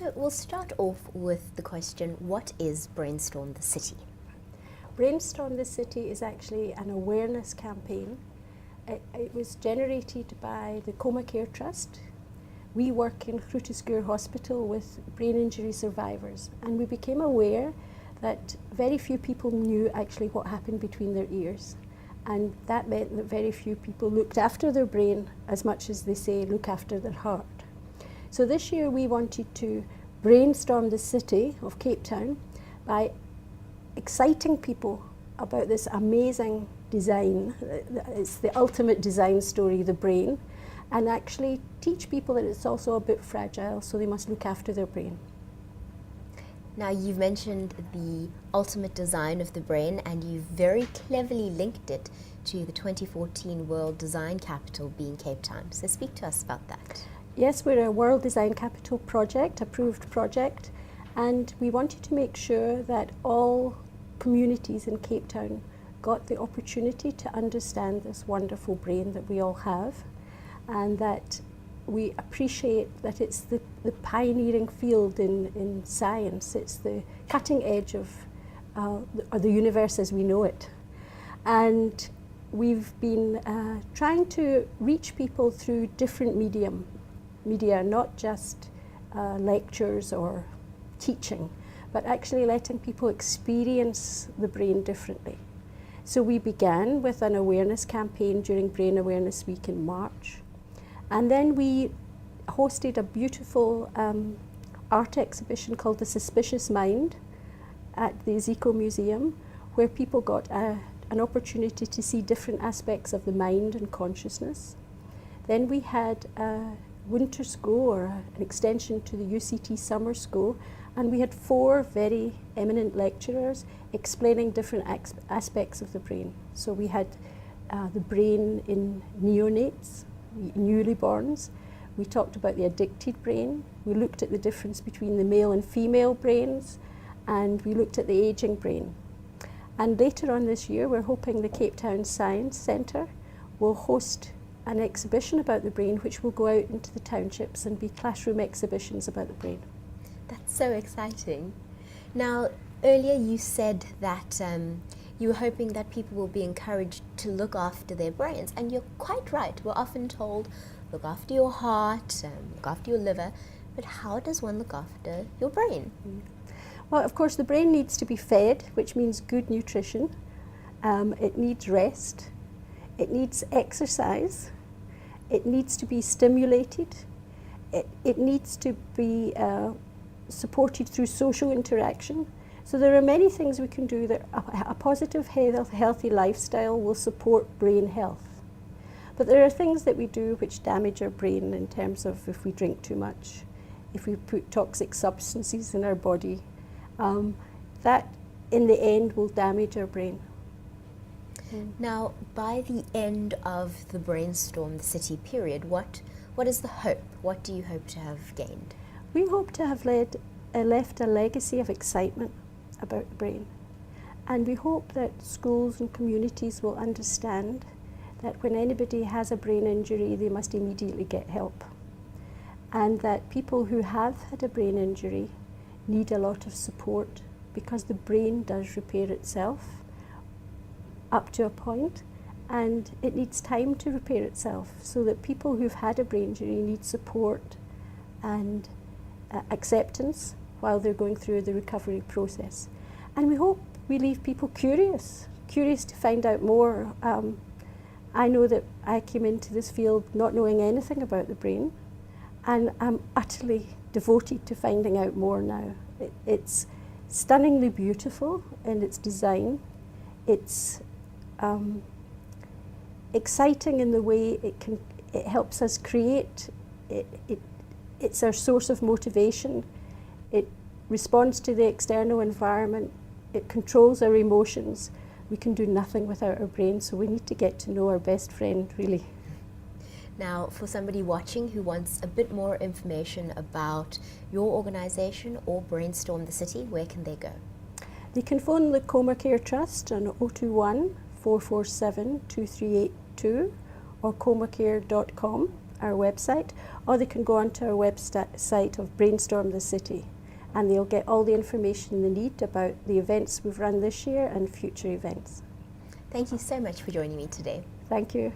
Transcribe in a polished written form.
So we'll start off with the question, what is Brainstorm the City? Brainstorm the City is actually an awareness campaign. It was generated by the Coma Care Trust. We work in Grooterschuur Hospital with brain injury survivors, and we became aware that very few people knew actually what happened between their ears. And that meant that very few people looked after their brain as much as they say look after their heart. So this year we wanted to brainstorm the city of Cape Town by exciting people about this amazing design. It's the ultimate design story, the brain, and actually teach people that it's also a bit fragile, so they must look after their brain. Now, you've mentioned the ultimate design of the brain, and you've very cleverly linked it to the 2014 World Design Capital being Cape Town. So speak to us about that. Yes, we're a World Design Capital project, approved project, and we wanted to make sure that all communities in Cape Town got the opportunity to understand this wonderful brain that we all have, and that we appreciate that it's the pioneering field in science. It's the cutting edge of the universe as we know it. And we've been trying to reach people through different media, not just lectures or teaching, but actually letting people experience the brain differently. So we began with an awareness campaign during Brain Awareness Week in March. And then we hosted a beautiful art exhibition called The Suspicious Mind at the Zico Museum, where people got an opportunity to see different aspects of the mind and consciousness. Then we had a winter school, or an extension to the UCT summer school, and we had 4 very eminent lecturers explaining different aspects of the brain. So we had the brain in neonates, newlyborns. We talked about the addicted brain. We looked at the difference between the male and female brains, and we looked at the aging brain. And later on this year, we're hoping the Cape Town Science Centre will host an exhibition about the brain, which will go out into the townships and be classroom exhibitions about the brain. That's so exciting. Now, earlier you said that you were hoping that people will be encouraged to look after their brains, and you're quite right. We're often told, look after your heart, look after your liver, but how does one look after your brain? Well, of course, the brain needs to be fed, which means good nutrition. It needs rest. It needs exercise. It needs to be stimulated. It needs to be supported through social interaction. So there are many things we can do that a positive, healthy lifestyle will support brain health. But there are things that we do which damage our brain in terms of if we drink too much, if we put toxic substances in our body. That in the end will damage our brain. Now, by the end of the Brainstorm the City period, what is the hope? What do you hope to have gained? We hope to have left a legacy of excitement about the brain. And we hope that schools and communities will understand that when anybody has a brain injury, they must immediately get help. And that people who have had a brain injury need a lot of support, because the brain does repair itself up to a point, and it needs time to repair itself, so that people who've had a brain injury need support and acceptance while they're going through the recovery process. And we hope we leave people curious to find out more. I know that I came into this field not knowing anything about the brain, and I'm utterly devoted to finding out more now. It's stunningly beautiful in its design. It's exciting in the way it helps us create. It's our source of motivation. It responds to the external environment. It controls our emotions. We can do nothing without our brain, so we need to get to know our best friend, really. Now, for somebody watching who wants a bit more information about your organisation or Brainstorm the City, where can they go? They can phone the Coma Care Trust on 021 447 2382 or comacare.com, our website, or they can go onto our website of Brainstorm the City, and they'll get all the information they need about the events we've run this year and future events. Thank you so much for joining me today. Thank you.